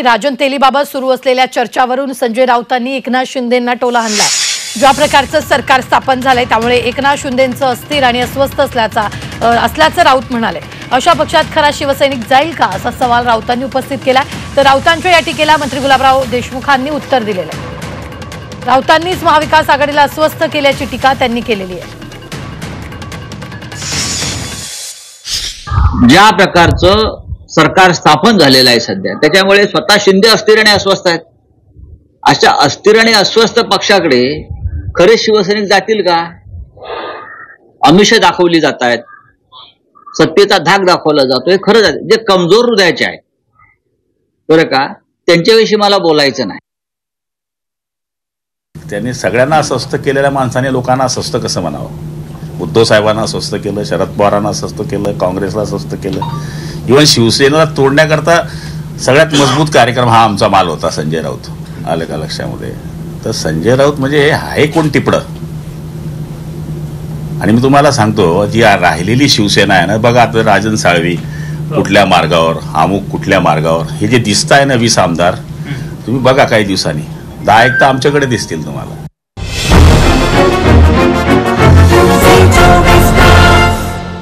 राजन तेलीबाबत सुरू असलेल्या चर्चावरून संजय राऊतांनी एकनाथ शिंदेंना टोला हाणलाय। ज्या प्रकारचं सरकार स्थापन झालंय त्यामुळे एकनाथ शिंदेंचं अस्थिर आणि अस्वस्थ असल्याचं राऊत म्हणाले। अशा पक्षात खरा शिवसैनिक जाईल का असा सवाल राऊतांनी उपस्थित केला। तर राऊतांच्या या टीकेला मंत्री गुलाबराव देशमुखांनी उत्तर दिलेलं आहे। राऊतांनीच महाविकास आघाडीला अस्वस्थ केल्याची टीका त्यांनी केलेली आहे। ज्या प्रकारचं सरकार स्थापन झालेलं आहे सध्या, त्याच्यामुळे स्वतः शिंदे अस्थिर आणि अस्वस्थ आहेत। अशा अस्थिर आणि अस्वस्थ पक्षाकडे खरे शिवसैनिक जातील का? आमिष दाखवली जात आहेत, सत्तेचा धाक दाखवला जातोय। खरं जे कमजोर हृदयाचे आहे बरं का, त्यांच्याविषयी मला बोलायचं नाही। त्यांनी सगळ्यांना अस्वस्थ केलेल्या माणसाने लोकांना अस्वस्थ कसं म्हणावं? उद्धव साहेबांना अस्वस्थ केलं, शरद पवारांना अस्वस्थ केलं, काँग्रेसला अस्वस्थ केलं, इव्हन शिवसेनेला तोडण्याकरता सगळ्यात मजबूत कार्यक्रम हा आमचा माल होता संजय राऊत। आलं का लक्षामध्ये? तर संजय राऊत म्हणजे आहे कोण टिपडं? आणि मी तुम्हाला सांगतो, जी राहिलेली शिवसेना आहे ना, बघा आता राजन साळवी कुठल्या मार्गावर, अमुक कुठल्या मार्गावर, हे जे दिसत आहे ना 20 आमदार, तुम्ही बघा काही दिवसांनी 10 एक तर आमच्याकडे दिसतील तुम्हाला।